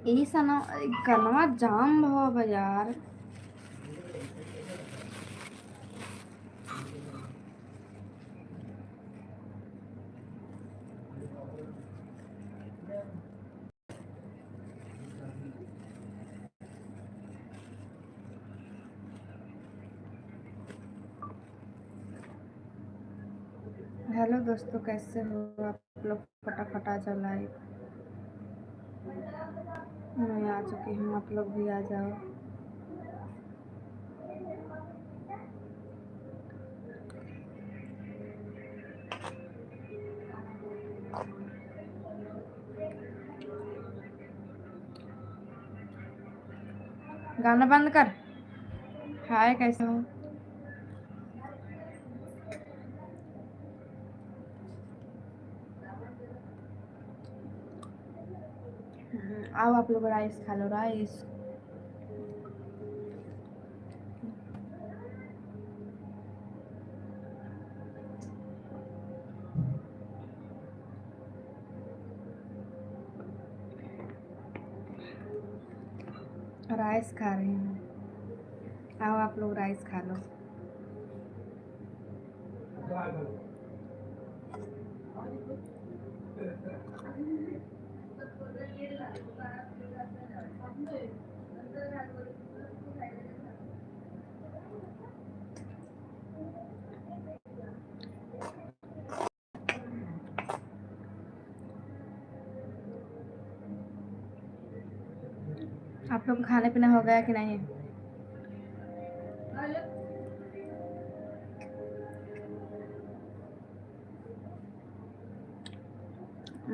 ई सना कनवा जाम भव यार। हेलो दोस्तों, कैसे हो आप लोग? फटाफट आ जाओ लाइव। मैं आ चुकी हूँ, आप लोग भी आ जाओ। गाना बंद कर। हाय, कैसे हो? आओ आप लोग राइस खा लो, राइस। राइस खा रही हूँ, आओ आप लोग राइस खा लो। आप लोग का खाने पीना हो गया कि नहीं?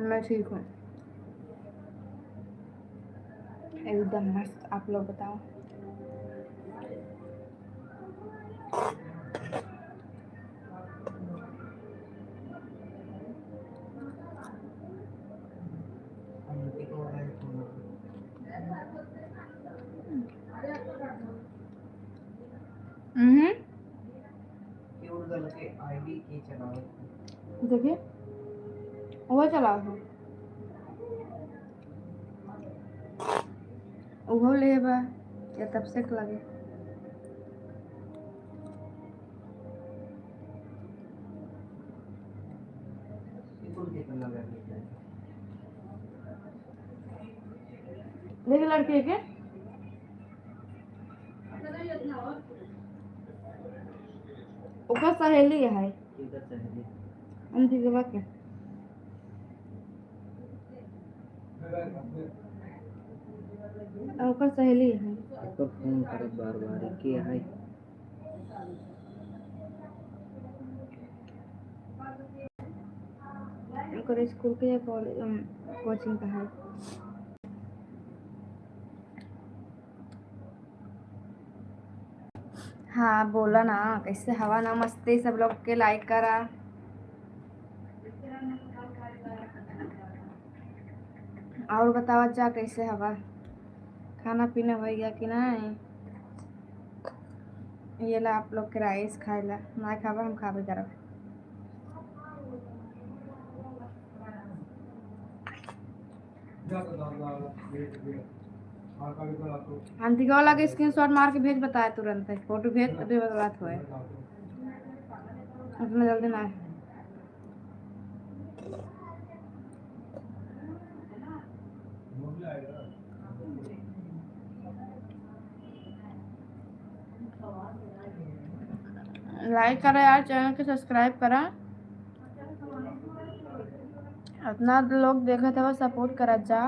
मैं ठीक हूँ, एकदम मस्त। आप लोग बताओ। देखिए वो चला हो, वो ले बा या तब से लगे। देखिए लड़के के ओकर सहेली है, अंधी के बात के ओकर सहेली है। तो फोन करत बार बार के है। ओकर स्कूल के या कॉलेज कोचिंग का है। हाँ बोला ना, कैसे हवा ना मस्ती। सब लोग के लाइक करा। और बताओ जा, कैसे हवा? खाना पीना हो गया कि नहीं? ये ला आप लोग के राइस खाए ला ना, खावा हम खावे करब। अंतिका वाला के स्क्रीनशॉट मार के भेज, बताए तुरंत है। फोटो भेज, अभी बात हुआ है। उतना जल्दी ना लाइक करा यार, चैनल के सब्सक्राइब करा। इतना लोग देखा था, वो सपोर्ट करा जा।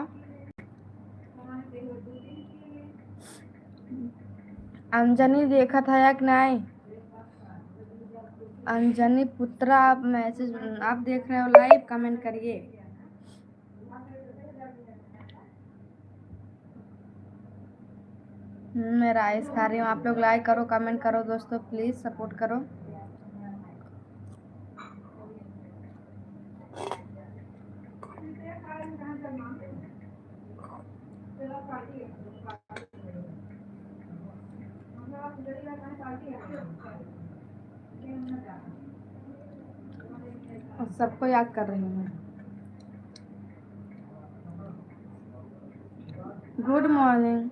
अंजनी देखा था या कि नहीं? अंजनी पुत्रा, आप मैसेज आप देख रहे हो लाइव, कमेंट करिए। मैं राइस खा रही हूँ। आप लोग लाइक करो, कमेंट करो दोस्तों, प्लीज सपोर्ट करो। सबको याद कर रही हूँ। Good morning.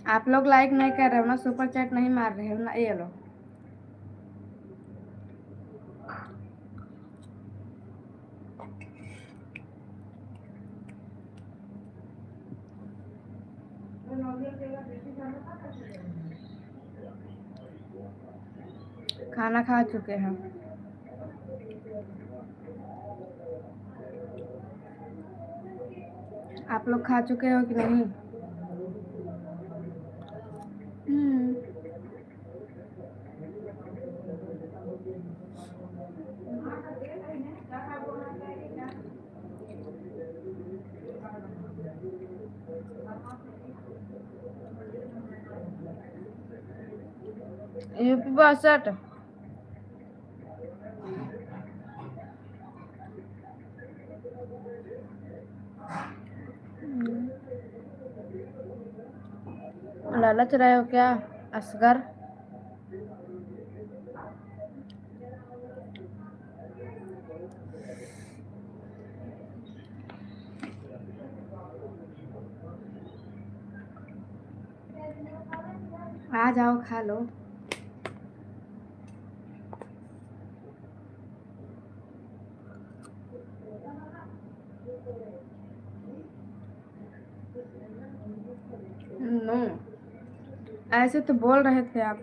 आप लोग लाइक नहीं कर रहे हो ना, सुपर चैट नहीं मार रहे हो ना, ये लो। खाना खा चुके हैं। आप लोग खा चुके हो कि नहीं? यूपी 62। लालच रहे हो क्या असगर? आ जाओ खा लो। नो, ऐसे तो बोल रहे थे आप।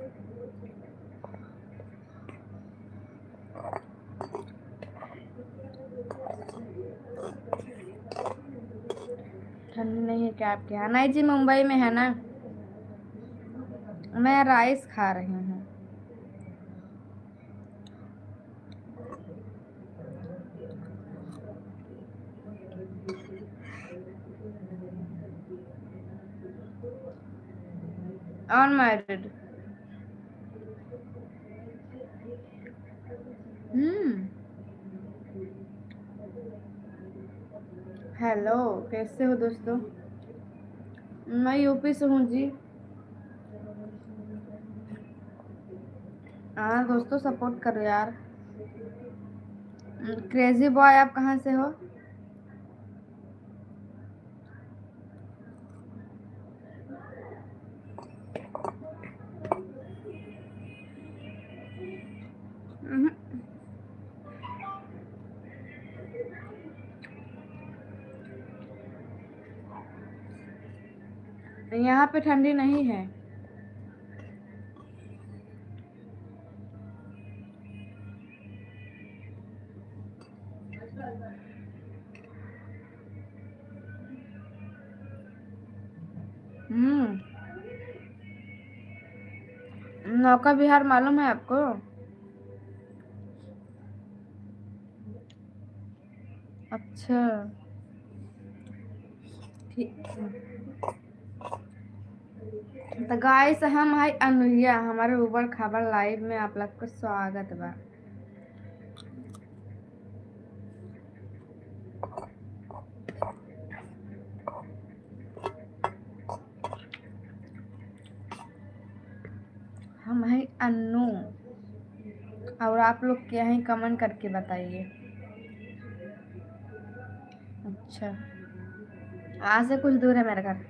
ठंडी नहीं है क्या आपके यहाँ? नहीं जी, मुंबई में है ना। मैं राइस खा रही हूँ। अनमैरिड। हेलो, कैसे हो दोस्तों? मैं यूपी से हूँ जी। हाँ दोस्तों, सपोर्ट करो यार। क्रेजी बॉय, आप कहाँ से हो? यहाँ पे ठंडी नहीं है। नौका विहार मालूम है आपको? अच्छा, ठीक है। तो गाइस, हम है अनुया, हमारे ऊबर खबर लाइव में आप लोग को स्वागत बा। हम है अन्नू, और आप लोग क्या है कमेंट करके बताइए। अच्छा, आज से कुछ दूर है मेरा घर।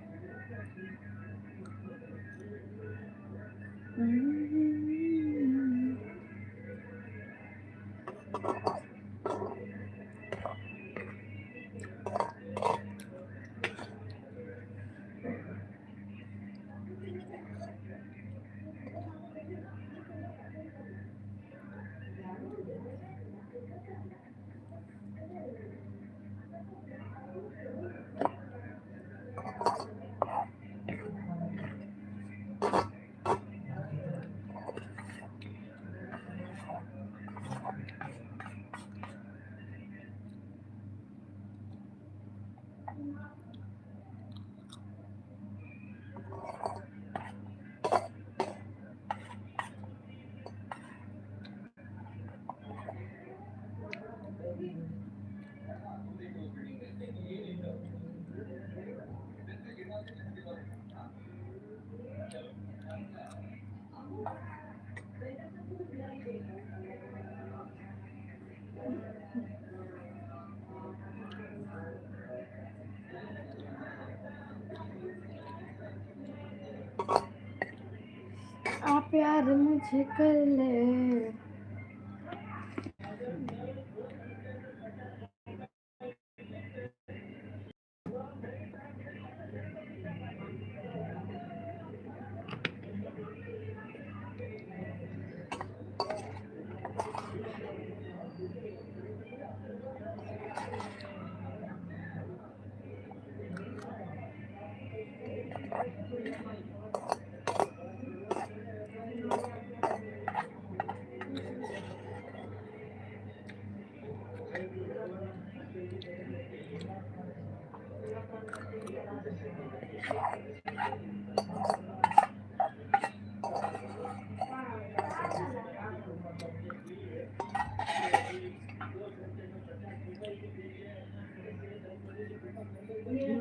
प्यार मुझे कर ले।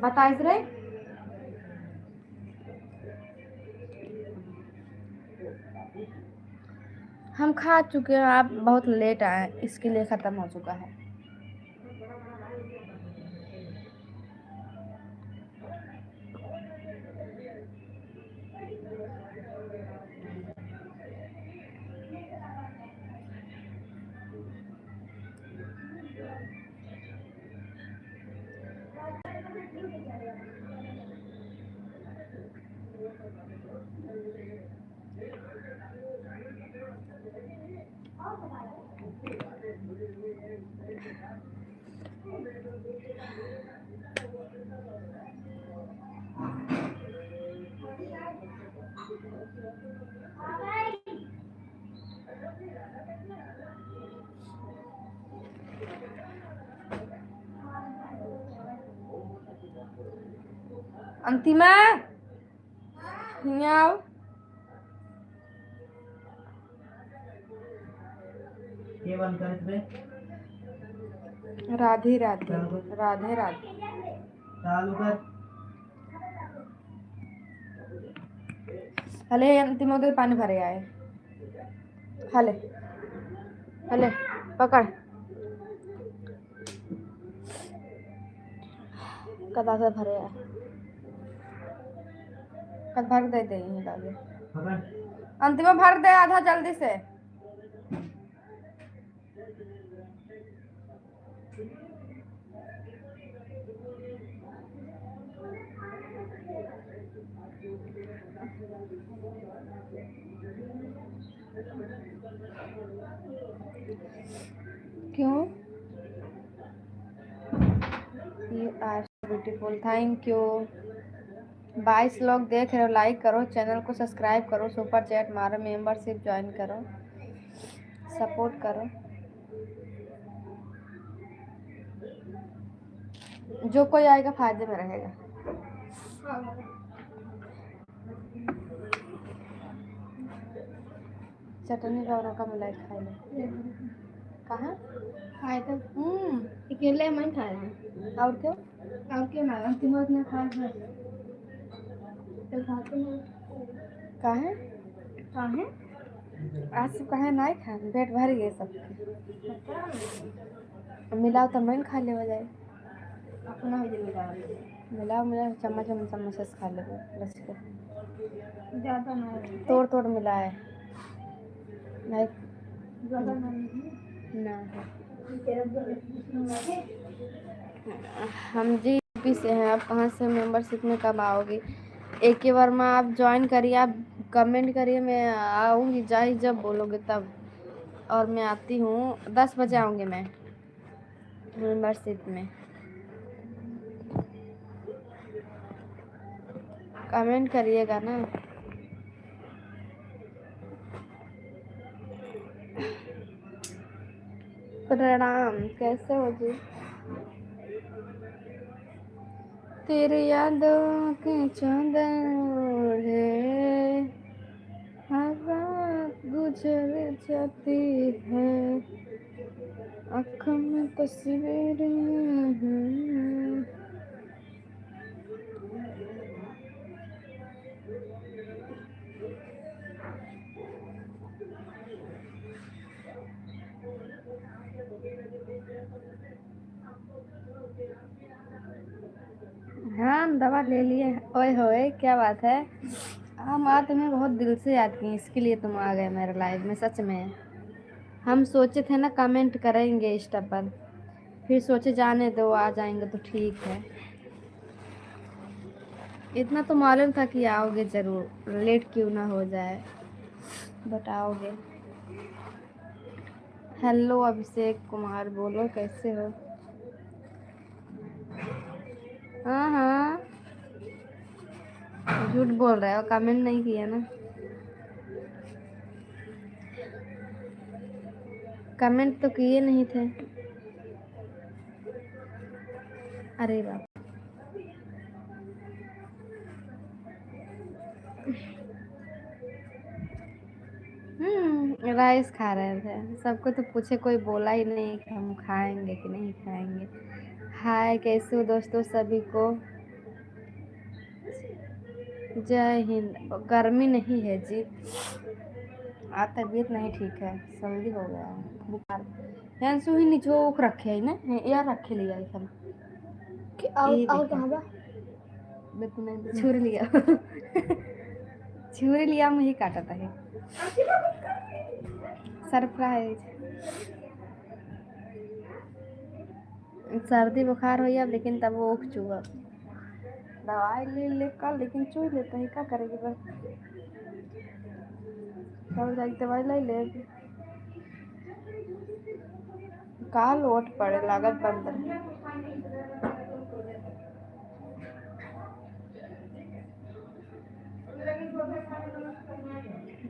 बता इधर हम खा चुके हैं, आप बहुत लेट आए इसके लिए खत्म हो चुका है। अंतिमा आओ। ये बंद कर दे। राधे राधे राधे राधे। चालू कर। हले अंतिम के पानी भरे आए। हले हले पकड़ कदा से भरे आए। कद भर दे दे आगे। अंतिम भर दे आधा जल्दी से। क्यों? You are beautiful, thank you. 22 लोग देख रहे हो, लाइक करो, चैनल को सब्सक्राइब करो, सुपर चैट मारो, मेंबरशिप ज्वाइन करो, सपोर्ट करो। जो कोई आएगा फायदे में रहेगा। चटनी का का मिलाई खाए ले। कहाँ खाए तो अकेले मैं खाया। और क्यों? और क्यों ना अंतिम में खाए बस तो खाते हैं। काहे काहे आज से कहे नहीं खा पेट भर गए सब मिलाओ तो मैं खा ले जाए अपना हो जाए। मिलाओ मिलाओ चम्मच चम्मच से खा ले बस के ज़्यादा नहीं तोड़ तोड़ मिलाए नहीं ज़्यादा नहीं ना। हम जी यूपी से हैं, आप कहाँ से मेंबरशिप में कब आओगी? एक ही बार में आप ज्वाइन करिए, आप कमेंट करिए, मैं आऊँगी जाए जब बोलोगे तब। और मैं आती हूँ 10 बजे आऊँगी मैं मेंबरशिप में। कमेंट करिएगा ना। प्रणाम, कैसे हो जी? तेरे यादों के चांदन है हवा गुजर जाती है आँखों में तस्वीरें हैं। हाँ दवा ले लिए। ओए होए क्या बात है, हम आज तुम्हें बहुत दिल से याद किए, इसके लिए तुम आ गए मेरे लाइव में, सच में। हम सोचे थे ना कमेंट करेंगे इंस्टा पर, फिर सोचे जाने दो, आ जाएंगे तो ठीक है। इतना तो मालूम था कि आओगे जरूर, लेट क्यों ना हो जाए, बट आओगे। हेलो अभिषेक कुमार, बोलो कैसे हो? हाँ हाँ, झूठ बोल रहे हो, कमेंट नहीं किया ना। कमेंट तो किए नहीं थे। अरे बाप। राइस खा रहे थे, सबको तो पूछे, कोई बोला ही नहीं कि हम खाएंगे कि नहीं खाएंगे। हाय, कैसे हो दोस्तों सभी को? जय हिंद। गर्मी नहीं है जी, आज तबीयत नहीं ठीक है, सर्दी हो गया है, बुखार। यांशु ही निचोक रखे है ना, यार रखे लिया है सब। और कहाँ बा? मैं तुम्हें छुरी लिया छुरी लिया, मुझे काटा था। सरप्राइज। सर्दी बुखार हो या, लेकिन तब वो उठ चुका, दवाई ले ले कल, लेकिन चू लेता है, क्या करेगी बस। कल जाके दवाई ले ले, का लोट पड़े लागत बंद।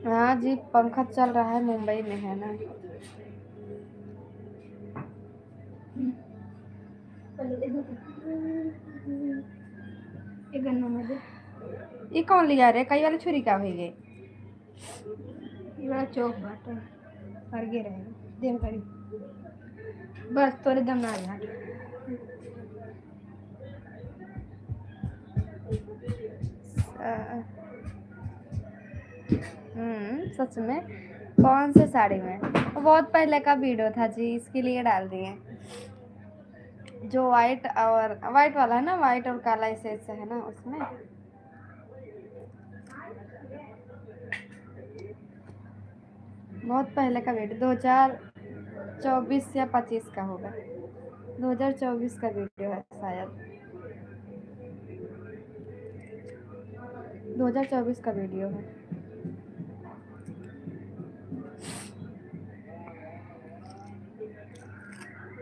हाँ जी, पंखा चल रहा है, मुंबई में है ना। ये कौन लिया रे? कई वाली छुरी क्या हुई गई? ये वाला चौक बाटे कर गे रहेगा, देम करी बस, तोरे दम ना घाट। सच में? कौन से साड़ी में? वो बहुत पहले का वीडियो था जी, इसके लिए डाल दिए। जो वाइट और वाइट वाला है ना, वाइट और काला ऐसे ऐसे है ना उसमें। बहुत पहले का वीडियो, 2024 या 25 का होगा, 2024 का वीडियो है शायद, 2024 का वीडियो है।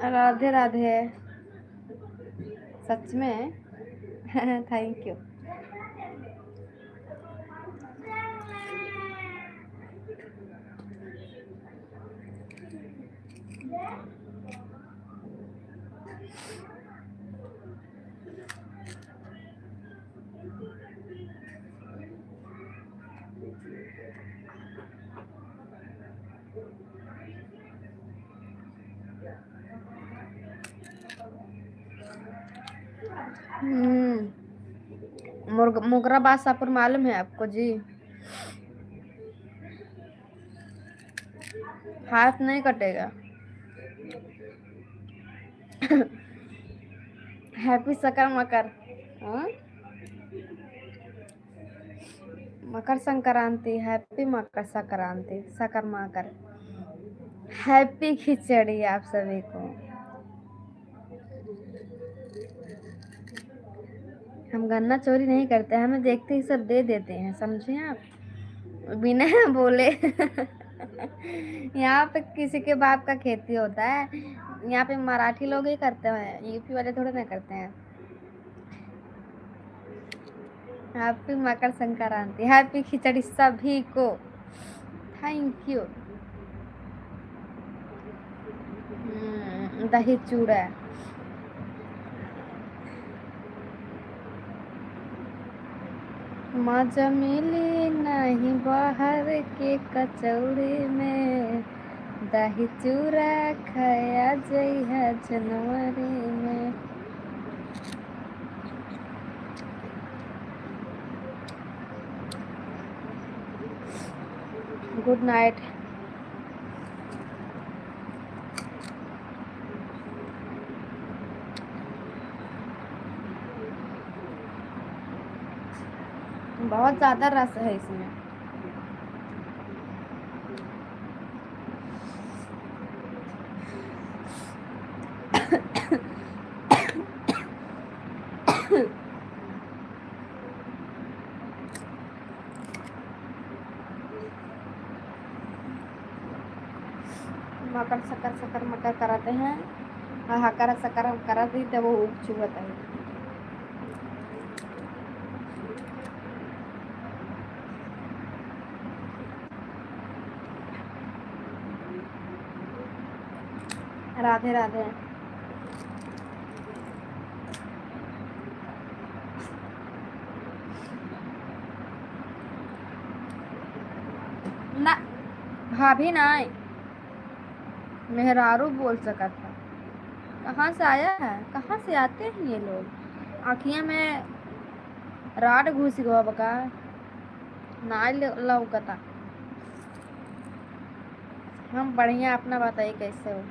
राधे राधे, सच में थैंक यू। मोगरा बादशाहपुर मालूम है आपको जी? हाथ नहीं कटेगा। हैप्पी सकर मकर, हाँ? मकर संक्रांति, हैप्पी मकर संक्रांति, सकर मकर, हैप्पी खिचड़ी आप सभी को। हम गन्ना चोरी नहीं करते, हमें देखते ही सब दे देते हैं, समझे आप, बिना बोले। यहाँ पे किसी के बाप का खेती होता है, यहाँ पे मराठी लोग ही करते हैं, यूपी वाले थोड़े ना करते हैं। हैप्पी मकर संक्रांति, हैप्पी खिचड़ी सभी को, थैंक यू। दही चूड़ा, मजा मिली नहीं बाहर के कचौड़ी में, दही चूड़ा खाया जइहा जनवरी में। Good night. बहुत ज़्यादा रस है इसमें। मकर शकर शकर मकर कराते हैं, और हकर शकर करा दी तो वो उग चुकत है। राधे राधे। ना भाभी ना मेहरारू बोल सका था। कहाँ से आया है, कहाँ से आते हैं ये लोग। आँखिया में राड घुस गवा बका ना लौकता। हम बढ़िया, अपना बताइए कैसे हो।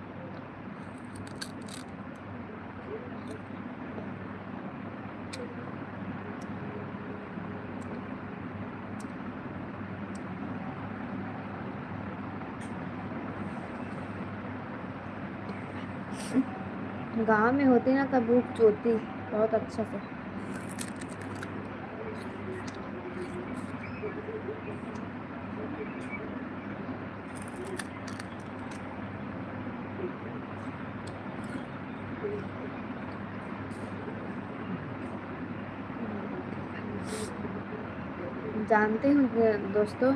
गांव में होती ना तब भूख चोती बहुत अच्छा से। जानते हो दोस्तों,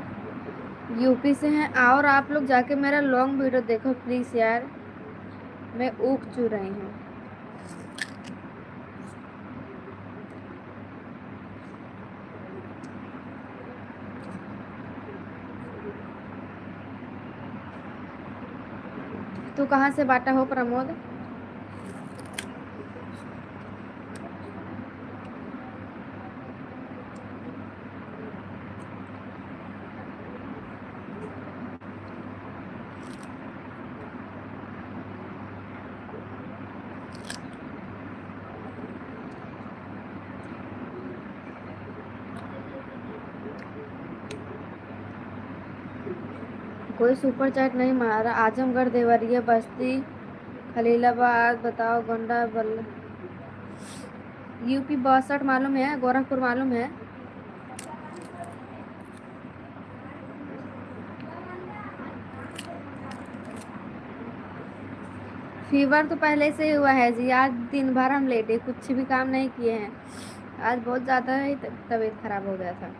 यूपी से हैं और आप लोग जाके मेरा लॉन्ग वीडियो देखो प्लीज़ यार, मैं ऊख चू रही हूँ। तू कहाँ से बाटा हो प्रमोद? कोई सुपर चैट नहीं मारा। आजमगढ़, देवरिया, बस्ती, खलीलाबाद, बताओ गोंडा, बल्ला, यूपी 62 मालूम है, गोरखपुर मालूम है। फीवर तो पहले से ही हुआ है जी। आज दिन भर हम लेटे, कुछ भी काम नहीं किए हैं। आज बहुत ज़्यादा ही तबीयत खराब हो गया था।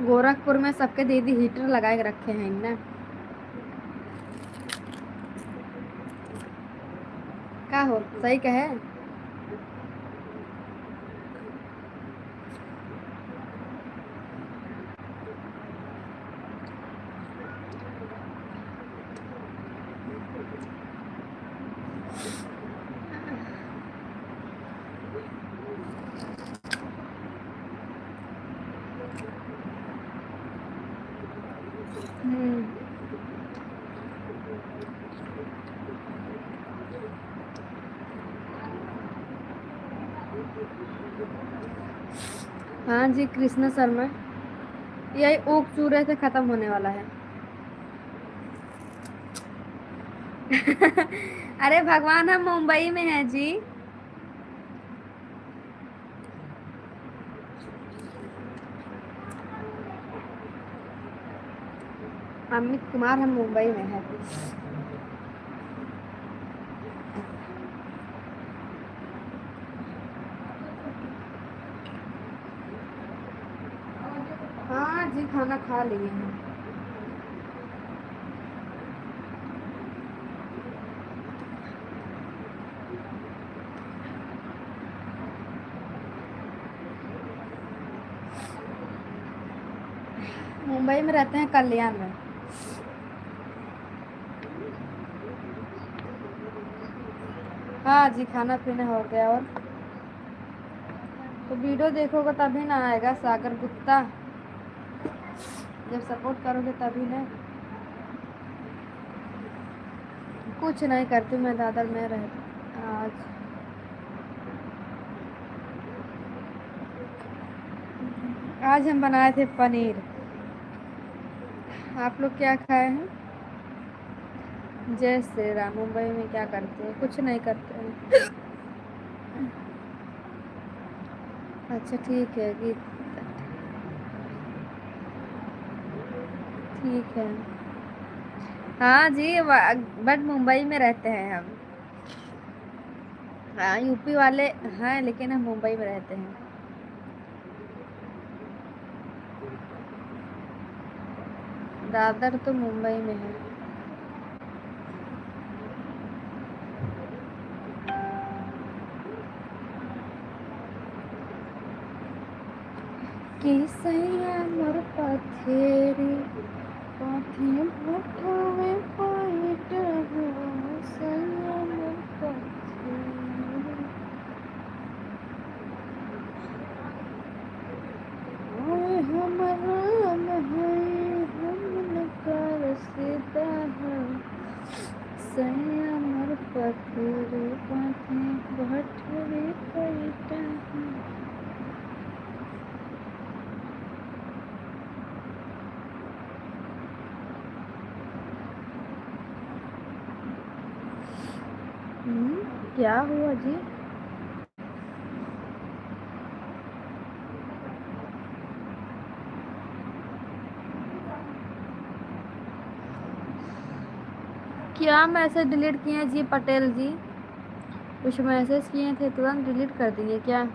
गोरखपुर में सबके दीदी हीटर लगा के रखे हैं ना। क्या हो, सही कहे। हाँ जी कृष्णा शर्मा, यही ऊख चूरे से खत्म होने वाला है। अरे भगवान, हम मुंबई में हैं जी। अमित कुमार, हम मुंबई में हैं। हाँ जी, खाना खा लिए हैं। मुंबई में रहते हैं, कल्याण में। हाँ जी, खाना पीना हो गया। और तो वीडियो देखोगे तभी ना आएगा सागर गुप्ता, जब सपोर्ट करोगे तभी ना। कुछ नहीं करती मैं, दादर में रहती आज हम बनाए थे पनीर। आप लोग क्या खाए हैं? जय श्री राम। मुंबई में क्या करते हैं? कुछ नहीं करते हैं। अच्छा ठीक है गीत, ठीक है। हाँ जी, बट मुंबई में रहते हैं हम। हाँ यूपी वाले हैं, लेकिन हम मुंबई में रहते हैं। दादर तो मुंबई में है। कि सैया मोर पथेरी पाथी भटवे पाइट हो, सैया मोर पथेरी ओए हमरा में हम न कर सीता है, सैया मोर पथेरी पाथी भटवे पाइट हो। क्या हुआ जी? क्या मैसेज डिलीट किए हैं जी पटेल जी? कुछ मैसेज किए थे तुरंत डिलीट कर दिए क्या?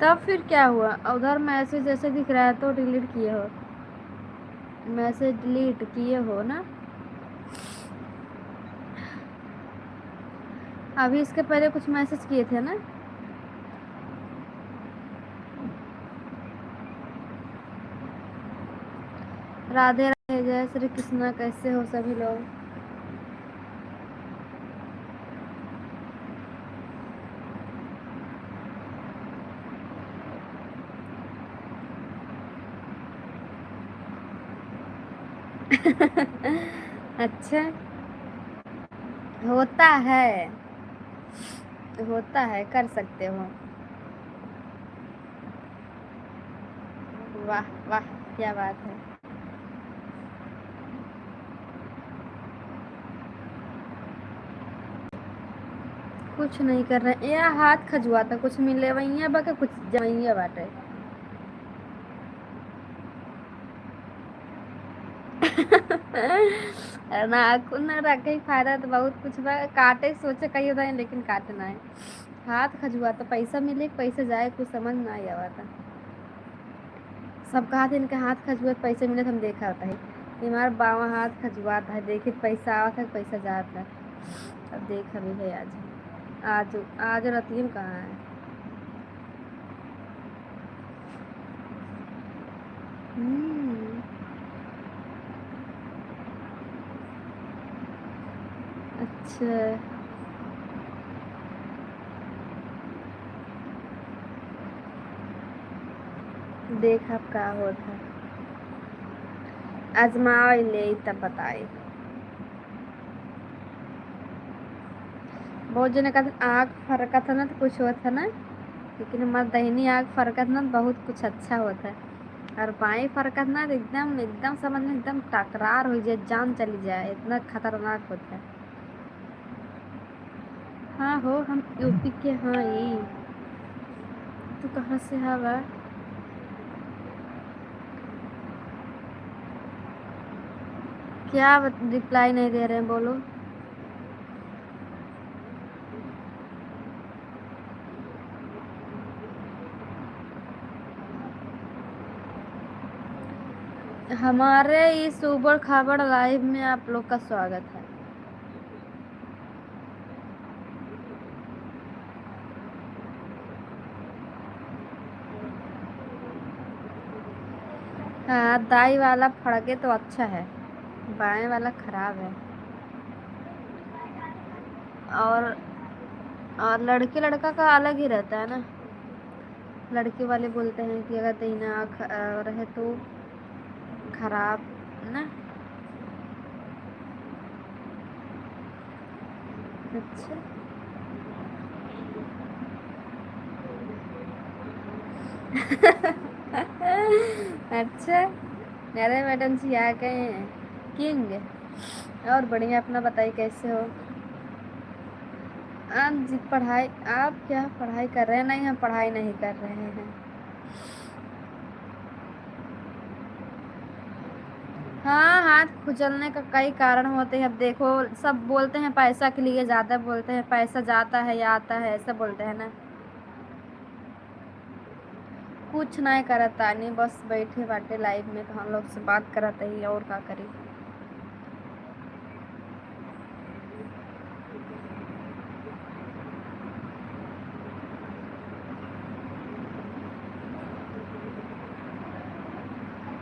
तब फिर क्या हुआ? उधर मैसेज जैसे दिख रहा है तो डिलीट किए हो, मैसेज डिलीट किए हो ना? अभी इसके पहले कुछ मैसेज किए थे ना? राधे राधे, जय श्री कृष्णा। कैसे हो सभी लोग? अच्छा, होता है, होता है, कर सकते हो। वाह वाह, क्या बात है। कुछ नहीं कर रहे, ये हाथ खजुआ था, कुछ मिले वही बाके कुछ जमैया बाटे। नाखून ना रखे फायदा तो बहुत कुछ बा, काटे सोचे कही होता है लेकिन काटे ना है। हाथ खजुआ तो पैसा मिले पैसे जाए, कुछ समझ ना आई आता। सब कहा थे इनके हाथ खजुआ पैसे मिले, तो हम देखा होता है हमारा बावा हाथ खजुआता है, देखिए पैसा आता है पैसा जाता है। अब देखा भी है आज, आज आज रतीम कहाँ है? अच्छा, देख अब का होता, आजमाओ ले तब बताए। बहुत जने कहते आँख फरका था ना तो कुछ हुआ था ना, लेकिन हमारा दहिनी आँख फरका था ना तो बहुत कुछ अच्छा होता है, और बाएं फरका था ना तो एकदम एकदम समझ में एकदम टकरार हो जाए, जान चली जाए, इतना खतरनाक होता है। हाँ हो, हम यूपी के। हाँ ये तू कहाँ से हवा? क्या रिप्लाई नहीं दे रहे हैं, बोलो। हमारे इस ऊबड़ खाबड़ लाइव में आप लोग का स्वागत है। हाँ, दाई वाला फड़के तो अच्छा है, बाएं वाला खराब है। और लड़के लड़का का अलग ही रहता है ना। लड़के वाले बोलते हैं कि अगर दहीना आँख रहे तो खराब ना। अच्छा। अच्छा। अरे मैडम जी आ गए हैं किंग। और बढ़िया, अपना बताइए कैसे हो। आप जी पढ़ाई, आप क्या पढ़ाई कर रहे हैं? नहीं, हम पढ़ाई नहीं कर रहे हैं। हाँ, हाथ खुजलने का कई कारण होते हैं। अब देखो, सब बोलते हैं पैसा के लिए, ज्यादा बोलते हैं पैसा जाता है या आता है, ऐसा बोलते हैं ना। कुछ नहीं करत तानी, बस बैठे बाटे लाइव में तो हम लोग से बात करत ही, और का करी।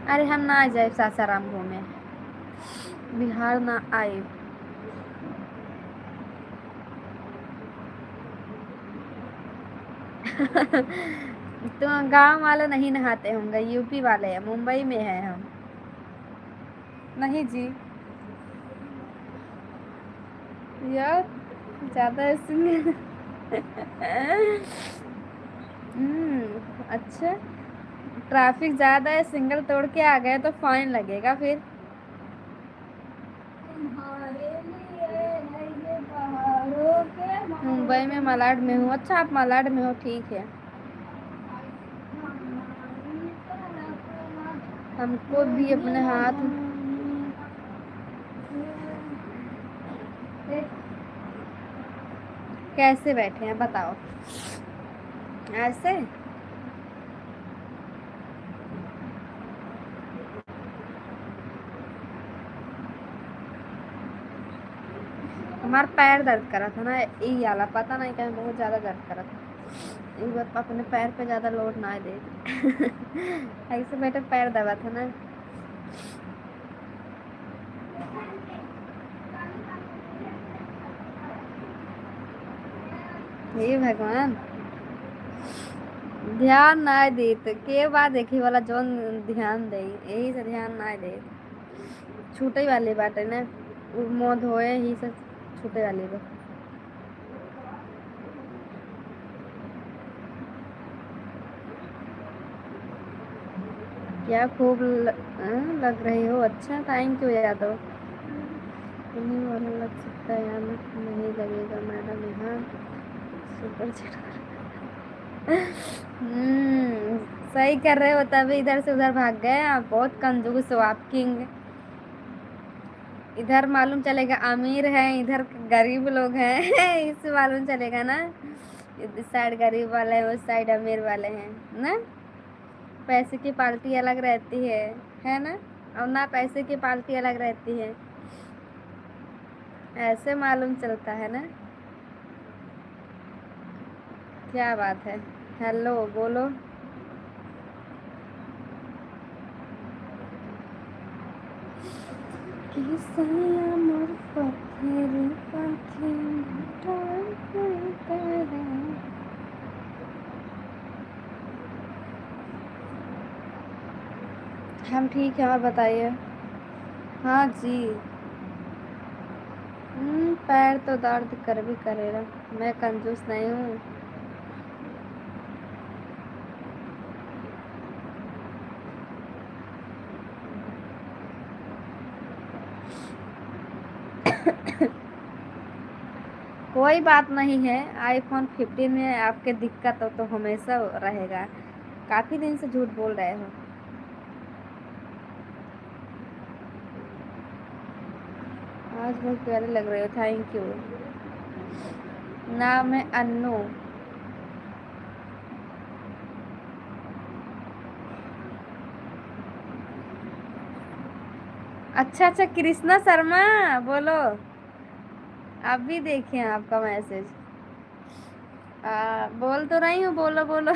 अरे हम ना जाए सासाराम घूमे, बिहार ना आए। तो गांव वाले नहीं नहाते होंगे, यूपी वाले हैं, मुंबई में है हम। नहीं जी। यार ज्यादा इसमें। अच्छा। ट्रैफिक ज्यादा है, सिग्नल तोड़ के आ गए तो फाइन लगेगा फिर। मुंबई में मलाड में हूँ। अच्छा, आप मलाड में हो, ठीक है। हमको भी अपने हाथ। कैसे बैठे हैं बताओ? ऐसे। हमारा पैर दर्द करा था ना, यही वाला पता नहीं क्या, बहुत ज्यादा दर्द करा था। एक बार अपने पैर पे ज्यादा लोड ना दे। ऐसे बैठे पैर दबा था ना। हे भगवान, ध्यान ना दे तो के बात देखी वाला जोन ध्यान दे, यही से ध्यान ना दे। छूटे वाली बात है ना, मुंह धोए ही से छूटे वाली बात। क्या खूब लग रही हो। अच्छा, थैंक यू यादव। उन्हीं वाला लग सकता है, यहाँ नहीं लगेगा मैडम, यहाँ सुपर चैट। हम्म, सही कर रहे हो, तभी इधर से उधर भाग गए आप। बहुत कंजूस हो आप किंग। इधर मालूम चलेगा अमीर है, इधर गरीब लोग हैं। इससे मालूम चलेगा ना, इस साइड गरीब वाले हैं, उस साइड अमीर वाले हैं ना। पैसे की पार्टी अलग रहती है ना। और ना पैसे की पार्टी अलग रहती है, ऐसे मालूम चलता है ना। क्या बात है। हेलो बोलो। किसया मोर पत्थर हम ठीक है, और बताइए। हाँ जी। पैर तो दर्द कर भी करेगा, मैं कंजूस नहीं हूँ। कोई बात नहीं है, आईफोन 15 में आपके दिक्कत हो तो हमेशा रहेगा। काफी दिन से झूठ बोल रहे हो। आज बहुत प्यारे लग रहे हो, थैंक यू। नाम है अन्नू। अच्छा अच्छा, कृष्णा शर्मा बोलो। अभी देखे आपका मैसेज। बोल तो रही हूँ, बोलो बोलो।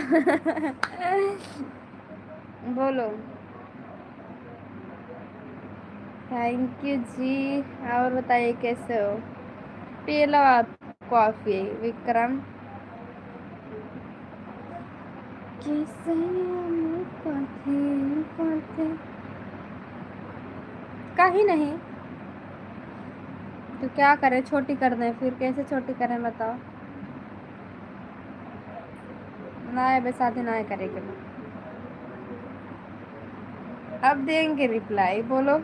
बोलो। थैंक यू जी। और बताइए कैसे हो? पी लो आप कॉफी विक्रम। कैसे हम कथे कथे कहीं नहीं तो क्या करें, छोटी कर दें? फिर कैसे छोटी करें बताओ? ना बे शादी ना करेंगे। अब देंगे रिप्लाई, बोलो।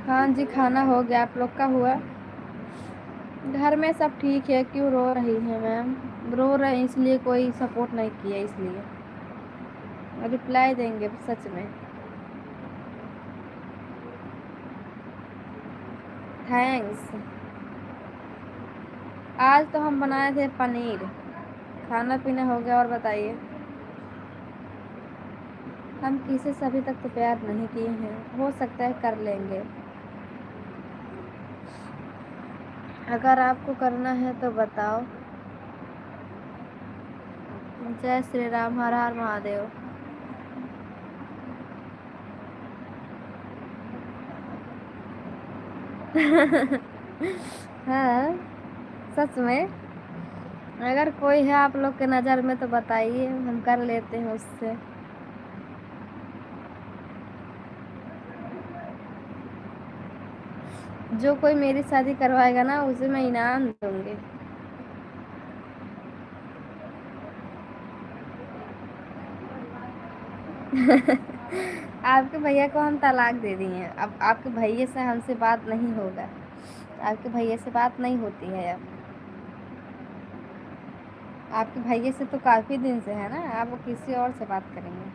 हाँ जी, खाना हो गया। आप लोग का हुआ? घर में सब ठीक है। क्यों रो रही है मैम? रो रहे हैं इसलिए, कोई सपोर्ट नहीं किया इसलिए। रिप्लाई देंगे सच में। थैंक्स। आज तो हम बनाए थे पनीर। खाना पीना हो गया। और बताइए। हम किसी से अभी तक तो प्यार नहीं किए हैं, हो सकता है कर लेंगे। अगर आपको करना है तो बताओ। जय श्री राम, हर हर महादेव। हाँ, सच में। अगर कोई है आप लोग के नज़र में तो बताइए, हम कर लेते हैं उससे। जो कोई मेरी शादी करवाएगा ना, उसे मैं इनाम दूंगी। आपके भैया को हम तलाक दे दिए। अब आपके भैया से हमसे बात नहीं होगा। आपके भैया से बात नहीं होती है अब। आपके भैया से तो काफ़ी दिन से है ना, आप वो किसी और से बात करेंगे।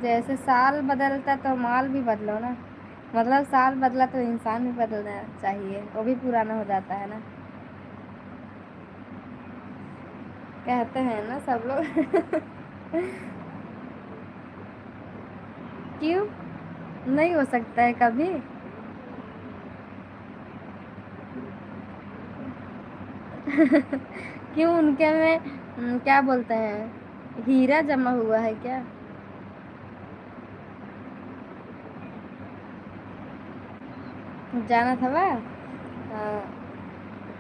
जैसे साल बदलता तो माल भी बदलो ना। मतलब साल बदला तो इंसान भी बदलना चाहिए, वो भी पुराना हो जाता है ना। कहते हैं ना सब लोग। क्यों नहीं हो सकता है कभी? क्यों उनके में क्या बोलते हैं, हीरा जमा हुआ है क्या? जाना था वह।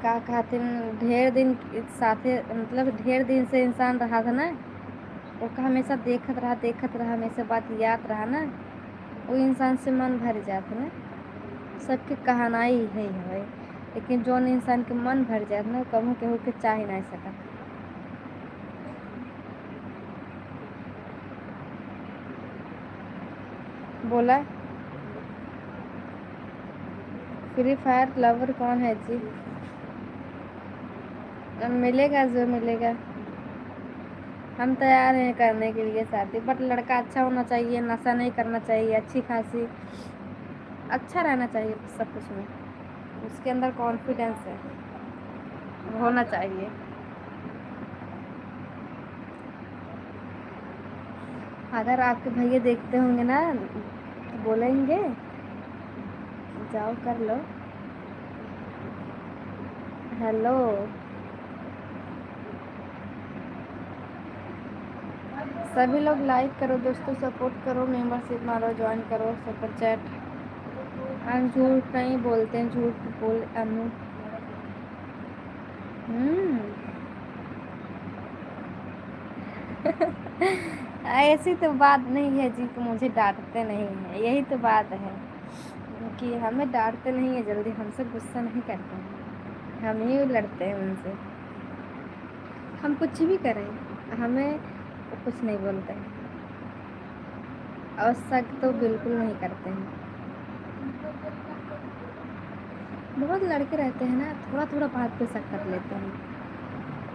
का कहते हैं, ढेर दिन साथे, मतलब ढेर दिन से इंसान रहा था ना, उसका हमेशा देखत रहा, हमेशा बात याद रहा ना, वो इंसान से मन भर जाता ना। सबके कहानाई है भाई। लेकिन जो इंसान के मन भर जाता ना, कहूँ केहू के चाह ही नहीं सका। बोला। फ्री फायर लवर कौन है जी? अब मिलेगा जो मिलेगा। हम तैयार हैं करने के लिए शादी, बट लड़का अच्छा होना चाहिए, नशा नहीं करना चाहिए, अच्छी खासी अच्छा रहना चाहिए सब कुछ में। उसके अंदर कॉन्फिडेंस है, होना चाहिए। अगर आपके भैया देखते होंगे ना तो बोलेंगे जाओ कर लो। हेलो। सभी लोग लाइक करो दोस्तों, सपोर्ट करो, मेंबरशिप मारो, ज्वाइन करो, सुपर चैट। हम झूठ नहीं बोलते हैं, झूठ बोल अनु। हम्म। ऐसी तो बात नहीं है जी कि मुझे डांटते नहीं हैं, यही तो बात है कि हमें डांटते नहीं है जल्दी, हमसे गुस्सा नहीं करते हैं, हम ही लड़ते हैं उनसे। हम कुछ भी करें, हमें वो कुछ नहीं बोलते हैं, और शक तो बिल्कुल नहीं करते हैं। बहुत लड़के रहते हैं ना, थोड़ा थोड़ा बात पे शक कर लेते हैं,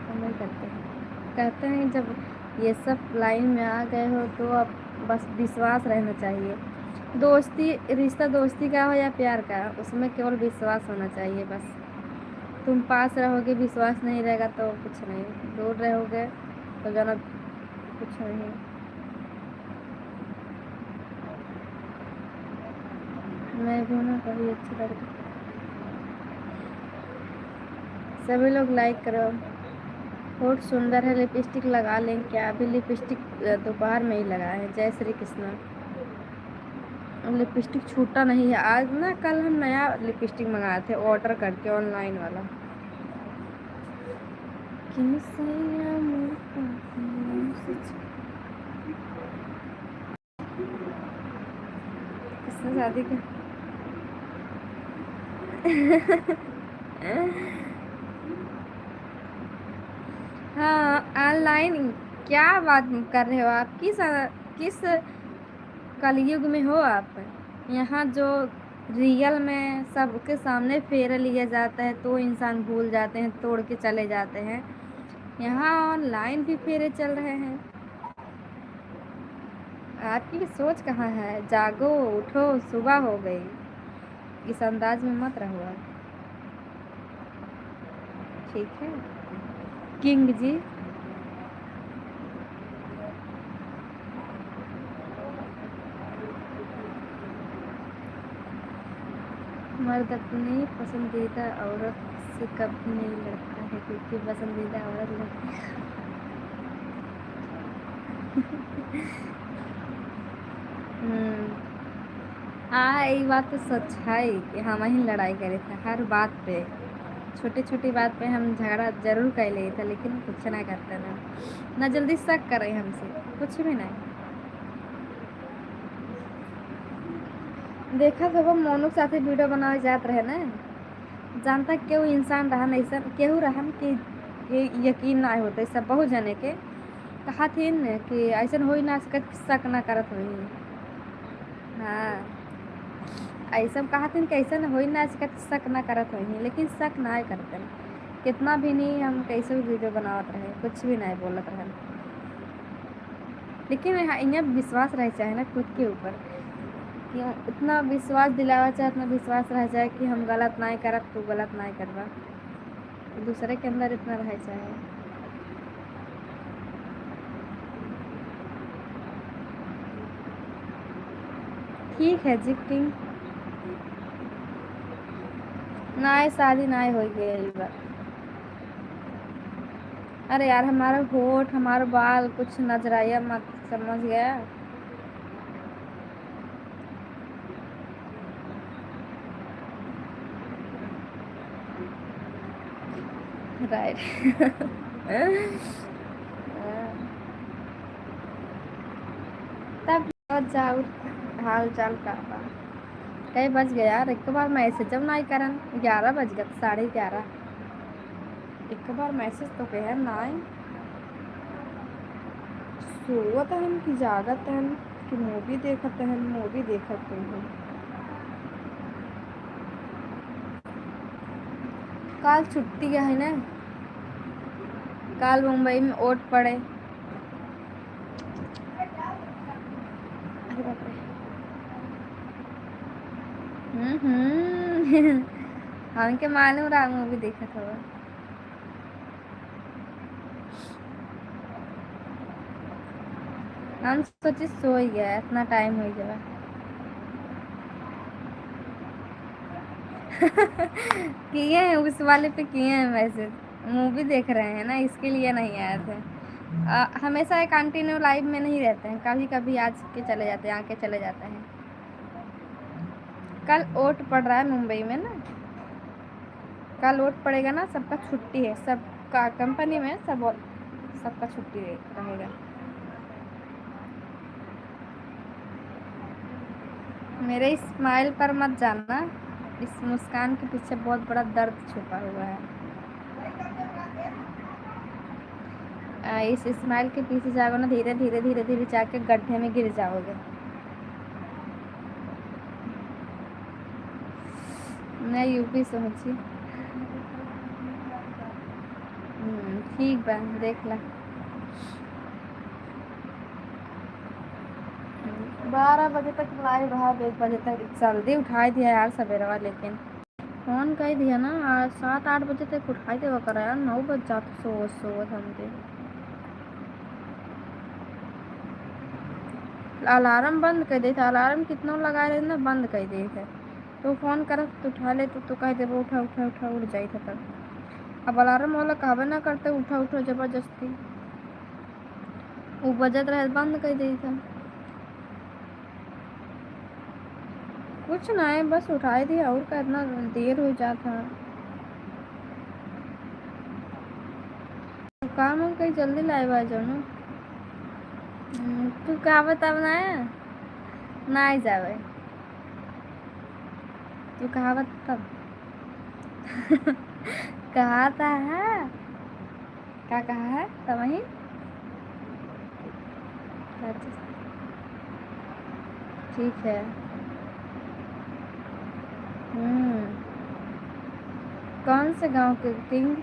हम नहीं करते हैं। कहते हैं जब ये सब लाइन में आ गए हो तो अब बस विश्वास रहना चाहिए। दोस्ती, रिश्ता दोस्ती का हो या प्यार का, उसमें केवल विश्वास होना चाहिए बस। तुम पास रहोगे, विश्वास नहीं रहेगा तो कुछ नहीं, दूर रहोगे तो जाना कुछ नहीं। मैं भी ना कभी अच्छी लड़की। सभी लोग लाइक करो। बहुत सुंदर है, लिपस्टिक लगा लें क्या? अभी लिपस्टिक दोपहर में ही लगाए हैं। जय श्री कृष्ण। लिपस्टिक छूटा नहीं है आज ना, कल हम नया लिपस्टिक मंगाए थे ऑर्डर करके ऑनलाइन वाला। किसने शादी की? हाँ ऑनलाइन। क्या बात कर रहे हो आप? किस कलयुग में हो आप? यहाँ जो रियल में सबके सामने फेरा लिया जाता है तो इंसान भूल जाते हैं, तोड़ के चले जाते हैं। यहाँ ऑनलाइन भी फेरे चल रहे हैं। आपकी भी सोच कहाँ है? जागो, उठो, सुबह हो गई। इस अंदाज में मत रहो आप, ठीक है किंग जी। मर्द अपनी पसंदीदा औरत से कभी नहीं लड़ता है, क्योंकि पसंदीदा औरत लड़ती है। हाँ ये बात तो सच है कि हम ही लड़ाई करे थे हर बात पे। छोटी छोटी बात पे हम झगड़ा जरूर कर लिए थे, लेकिन कुछ ना करते ना जल्दी शक करे हमसे, कुछ भी नहीं। देखा तो वो मोनू के साथे वीडियो बनावे जात रहे ना, जानता केहू इंसान रहा नहीं सर, केहू रहन कि यकीन ना होते सब बहुत जने के कहा थी न कि ऐसा हो ना शक ना करत हुई। हाँ ऐसा कहा थी कि ऐसा हो ना शक ना करत हुई, लेकिन शक ना करते। कितना भी नहीं हम कैसे भी वीडियो बनावत रहे, कुछ भी नहीं बोलत रहे, लेकिन यहाँ विश्वास रह चाहे ना खुद के ऊपर, इतना विश्वास दिलावा चाहे, इतना विश्वास रह जाए कि हम गलत नहीं करब, तू गलत नहीं करबा, दूसरे के अंदर इतना रह चाहे। ठीक है जी किंग। ना शादी ना हो गई बार। अरे यार हमारा होठ हमारा बाल कुछ नजर आया मत, समझ गया? राइट। तब जाओ, हाल चाल का बा। कई बज गया यार, एक बार मैसेज जब नहीं करन, 11 बज गया, 11:30। एक बार मैसेज तो कहे ना, सोवत हन कि जागत हन कि मूवी देखत हन, मूवी देखत हन। कल छुट्टी है ना, कल मुंबई में ओट पड़े। अरे बाप रे। हमके मालूम रहा मूवी देखत होगा। हम सोचे सो ही गया, इतना टाइम हो गया। किए हैं उस वाले पे, किए हैं मैसेज। मूवी देख रहे हैं ना, इसके लिए नहीं आए थे। हमेशा कंटिन्यू लाइव में नहीं रहते हैं, कभी कभी आज के चले जाते हैं, आके चले जाते हैं। कल ओट पड़ रहा है मुंबई में ना, कल ओट पड़ेगा ना, सबका छुट्टी है, सबका कंपनी में सबका छुट्टी रहेगा। मेरे स्माइल पर मत जाना, इस मुस्कान के पीछे बहुत बड़ा दर्द छुपा हुआ है। इस स्माइल के पीछे जाओगे ना, धीरे धीरे धीरे धीरे जाके गड्ढे में गिर जाओगे। मैं यूपी से हूँ जी। ठीक बा, देख ला। 12 बजे तक लाइव रहा, 1 बजे तक जल्दी उठा दिया यार सवेरा, लेकिन फोन कही दिया ना, आज 7-8 बजे तक उठाई देवा करा यार, 9 बज जाते सोवत हमके। अलार्म बंद कर देता, अलार्म कितना लगा रहे ना, बंद कर देते। तो फोन कर तो उठा ले तो कह दे उठा उठा उठा उठ जाई था तब। अब अलार्म वाला कहबे ना करते उठा उठा जबरदस्ती, वो बजत रहे बंद कर देता। कुछ ना है, बस उठाई दिया और का इतना देर हो जाता। तो काम हम कहीं जल्दी लाए बा जाओ ना। तू कहबे तब ना ना ही जावे, तू कहावत तब कहा है, क्या कहा है तब वही। ठीक है। कौन से गांव के किंग?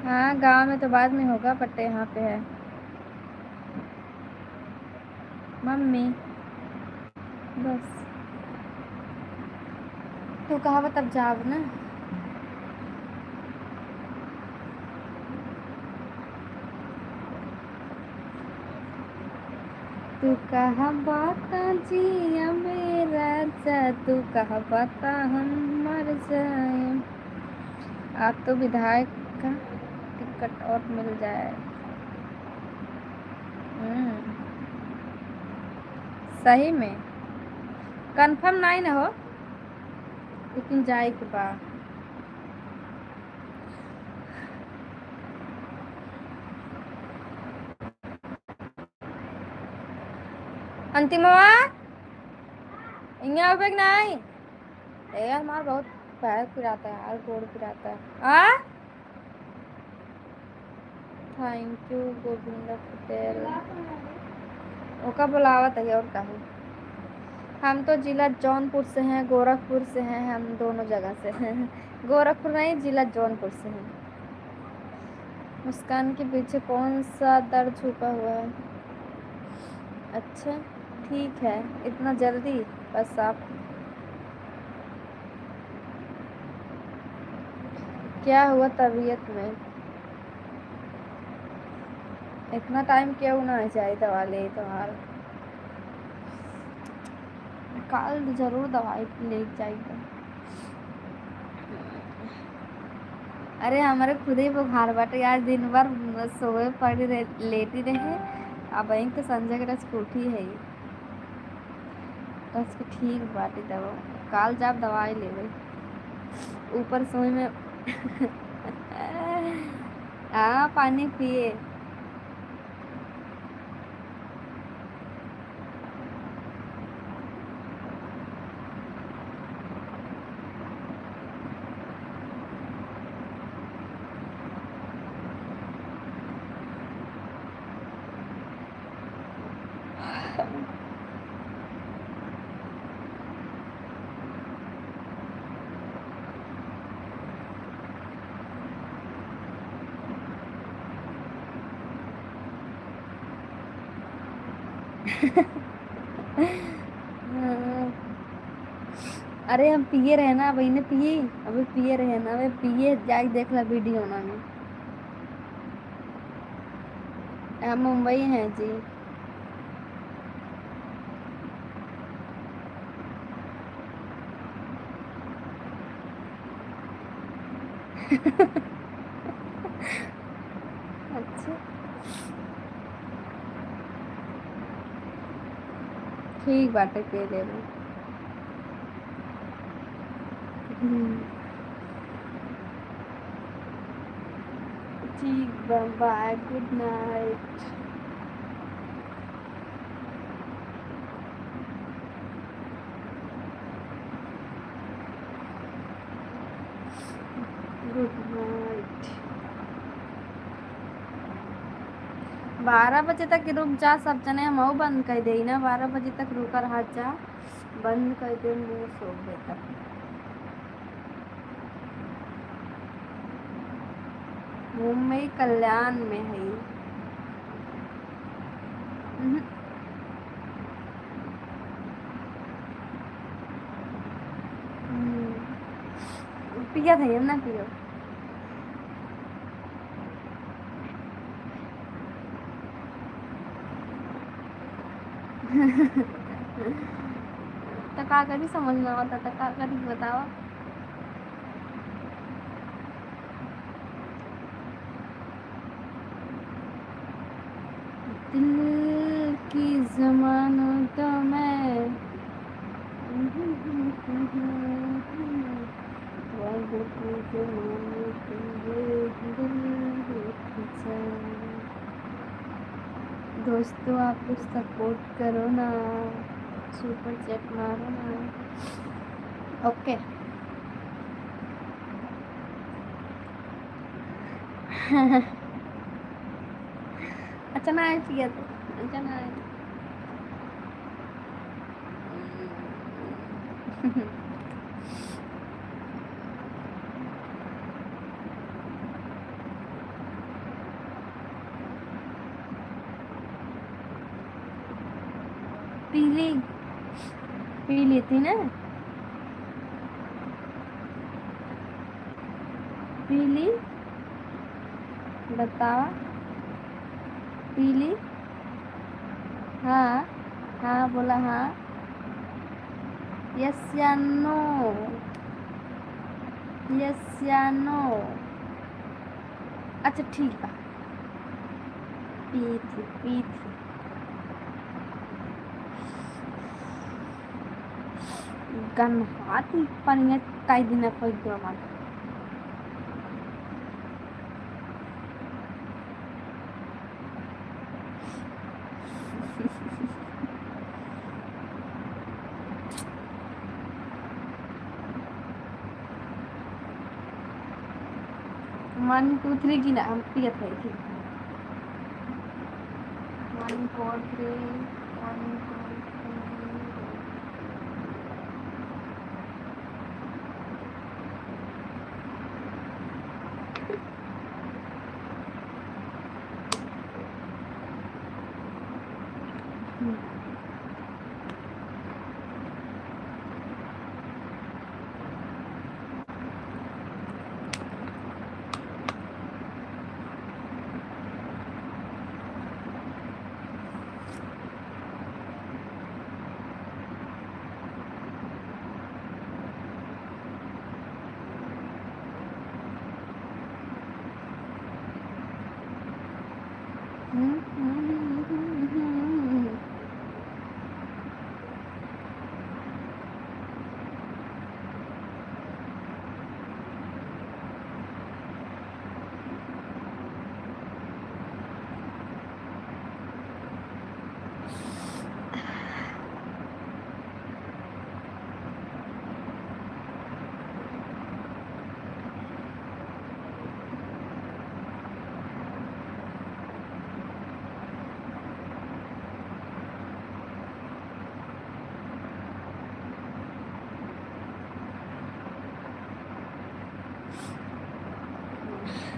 हाँ गांव में तो बाद में होगा, बट यहाँ पे है मम्मी बस। तू कहा तब जाब ना। तू कहा बाता जिया मेरा जा, तू कहा बाता हम मर जाए। आप तो विधायक का टिकट और मिल जाए। सही में कंफर्म नहीं ना हो, लेकिन जाए के बाद अंतिमवा यहाँ पे नहीं। ए हमारा बहुत पैर पिराता है यार, गोड़ पिराता है। आ थैंक यू गोविंदा पटेल, ओका बुलावत है और कहा। हम तो जिला जौनपुर से हैं, गोरखपुर से हैं, हम दोनों जगह से हैं। गोरखपुर नहीं, जिला जौनपुर से हैं। मुस्कान के पीछे कौन सा दर्द छुपा हुआ है? अच्छा ठीक है, इतना जल्दी? बस आप क्या हुआ तबीयत में? इतना टाइम क्यों ना चाहिए दवा ले तुम्हारा? कल जरूर दवाई ले जाएगा। अरे हमारे खुद ही बुखार बाटे यार, दिन भर सोए पड़ी रहे, लेटी रहे। अब वहीं तो संजय के स्कूटी है तो उसको ठीक बाटे दवा। काल जब दवाई ले गई ऊपर सोई में हाँ पानी पिए। अरे हम पिए रहे ना, वही ने पिए, अभी पिए रहे ना, अबे पिए जाके देख ला वीडियो ना में। हम मुंबई हैं जी। अच्छा ठीक बाटे पी ले लो। ठीक bye, good night. Good night. 12 बजे तक रुक जा सब जने, हम बंद कर दे ना, 12 बजे तक रुका रहा जा, बंद कर दे मुँह सो बेटा। मुंबई कल्याण में है। पिया था ना पियो। तो का करी समझ में आता तो का करी बताओ। दिल की जमानत मैं वादों की जमानत ये दिल खिंचा। दोस्तों आप लोग सपोर्ट करो ना, सुपर चैट मारो ना। ओके। अच्छा ना है पिया तो अच्छा ना है। पीली पी ली थी ना, पीली बताओ, पीली। हाँ हाँ बोला हाँ, यस या नो, यस या नो। अच्छा ठीक है, पी थी। गन हाथ पनिया कई दिन कोई गमन। वन टू थ्री की ना हम पियत है थी। 1 4 3 1 2 3।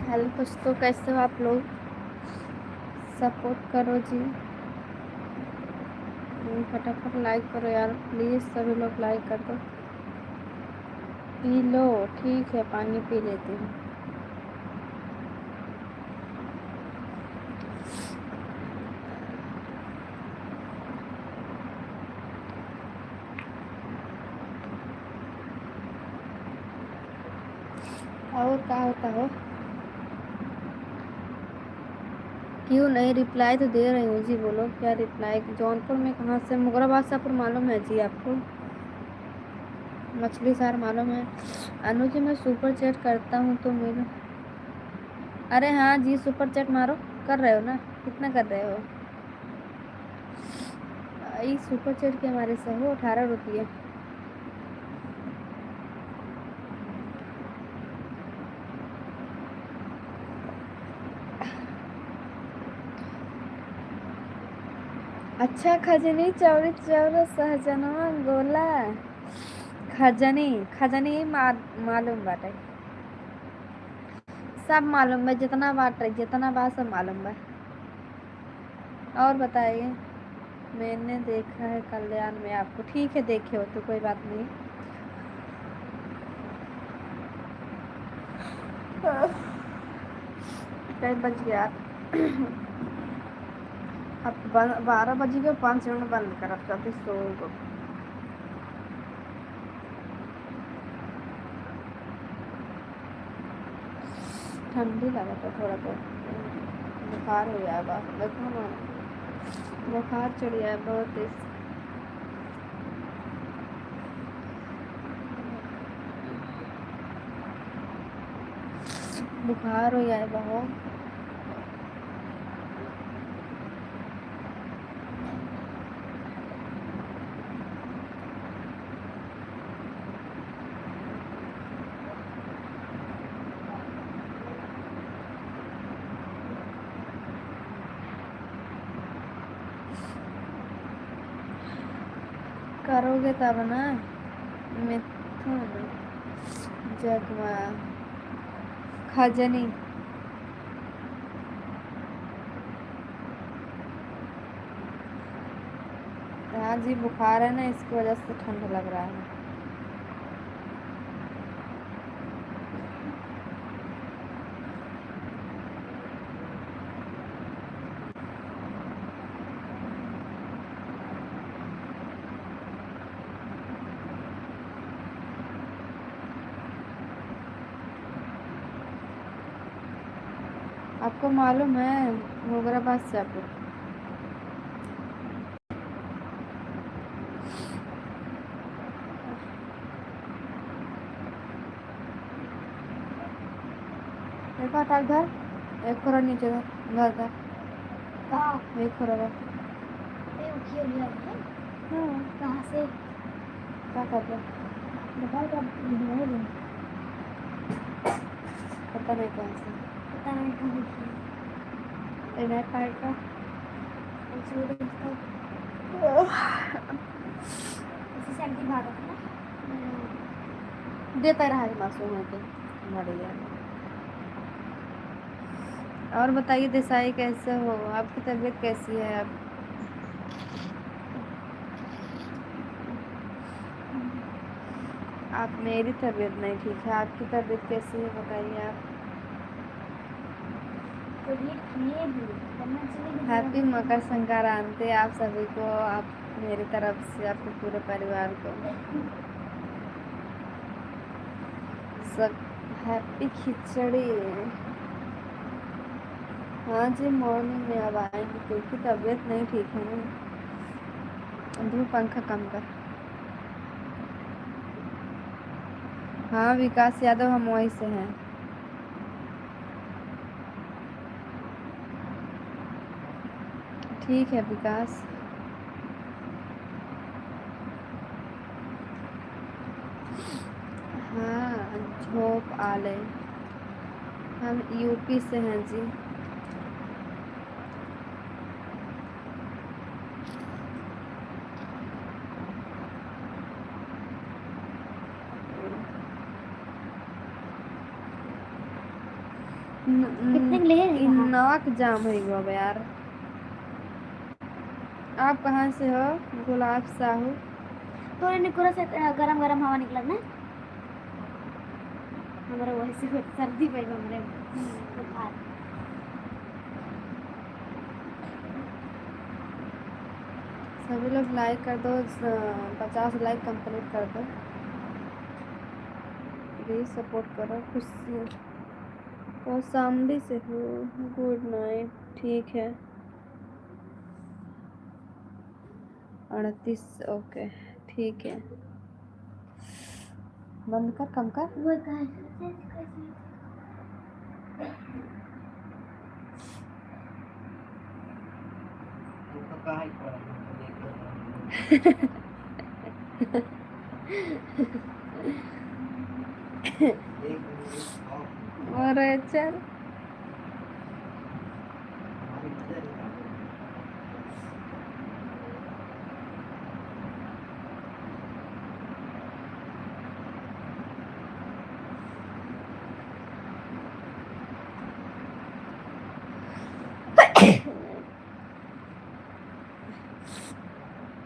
हेलो दोस्तों, कैसे हो आप लोग? सपोर्ट करो जी, फटाफट लाइक करो यार प्लीज, सभी लोग लाइक कर दो। पी लो, ठीक है पानी पी लेती हूँ। और क्या होता हो? क्यों नहीं, रिप्लाई तो दे रही हूँ जी, बोलो क्या रिप्लाई? जौनपुर में कहाँ से? मुगरा बादशाहपुर मालूम है जी आपको? मछली शहर मालूम है? अनुज मैं सुपर चैट करता हूँ तो मेरे। अरे हाँ जी, सुपर चैट मारो। कर रहे हो ना? कितना कर रहे हो? इस सुपर चैट के हमारे से हो 18 रुपये। अच्छा खजनी चौरी चौरा सहजनवा गोला। खजनी खजनी मालूम बाटे, सब मालूम है, जितना बाटे जितना बात सब मालूम है। और बताइए। मैंने देखा है कल्याण में आपको। ठीक है देखे हो तो कोई बात नहीं। टाइम बज गया। अब 12 बज गए, 5 मिनट बंद कर, अब जल्दी सो गो। ठंडी लगा था थोड़ा बहुत, बुखार हो गया बा, देखो ना बुखार चढ़ गया बहुत तेज। बुखार हो गया है बहुत। करोगे तब ना। मिथुन, जगमा, खजनी, हाँ जी बुखार है ना, इसकी वजह से ठंड लग रहा है। आपको मालूम है मुगराबाद से आपको देखो हटा इधर, एक खोरा नीचे धर धर धर, एक खोरा रख। हाँ कहाँ से क्या कर रहे, बताओ कब ढूंढोगे? पता नहीं कौन सा पता नहीं कहाँ से। इधर टाइप का। इसी साइड की बात है ना। देता रहा है मासूम है तो बढ़िया। और बताइए देसाई कैसे हो, आपकी तबीयत कैसी है अब? आप, मेरी तबीयत नहीं ठीक है, आपकी तबीयत कैसी है बताइए आप। तो ये किए भी करना चाहिए। हैप्पी मकर संक्रांति आप सभी को, आप मेरी तरफ से आपके पूरे परिवार को सब हैप्पी खिचड़ी। हाँ जी मॉर्निंग में अब आएंगे क्योंकि तबीयत नहीं ठीक है ना। धूप पंखा कम कर। हाँ विकास यादव, हम वहीं से हैं। ठीक है विकास। हाँ झोप आले, हम यूपी से हैं जी। कितने के लिए है यहाँ? नाक जाम है गो यार। आप कहाँ से हो? गुलाब साहू। तो इन्हें पूरा से गरम गरम हवा निकला ना हमारा, वैसे सर्दी पे हमारे बुखार। सभी लोग लाइक कर दो, 50 लाइक कंप्लीट कर दो, प्लीज सपोर्ट करो। खुशी और सामने से हो। गुड नाइट, ठीक है। 38 ओके ठीक है। बंद कर, कम कर। वो कहाँ है? तो कहाँ ही पड़ा है, एक मिनट ऑफ। और चल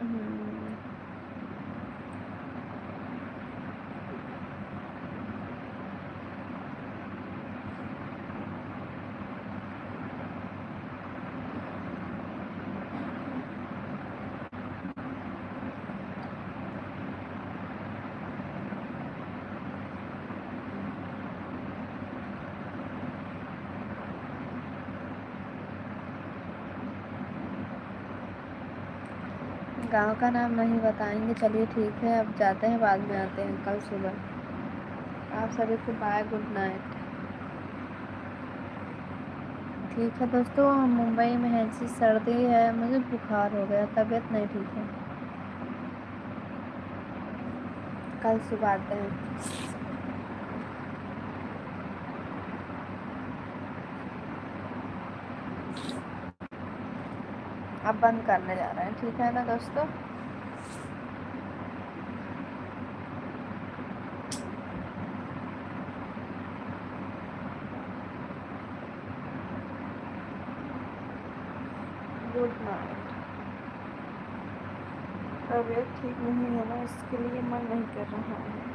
हमारी इधर है। गांव का नाम नहीं बताएंगे, चलिए ठीक है, अब जाते हैं, बाद में आते हैं कल सुबह। आप सभी को बाय, गुड नाइट। ठीक है दोस्तों, हम मुंबई में हैं जी, सर्दी है, मुझे बुखार हो गया, तबीयत नहीं ठीक है। कल सुबह आते हैं। अब बंद करने जा रहे हैं, ठीक है ना दोस्तों। Good night. तबीयत ठीक नहीं है ना, इसके लिए मन नहीं कर रहा है।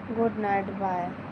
Good night, bye.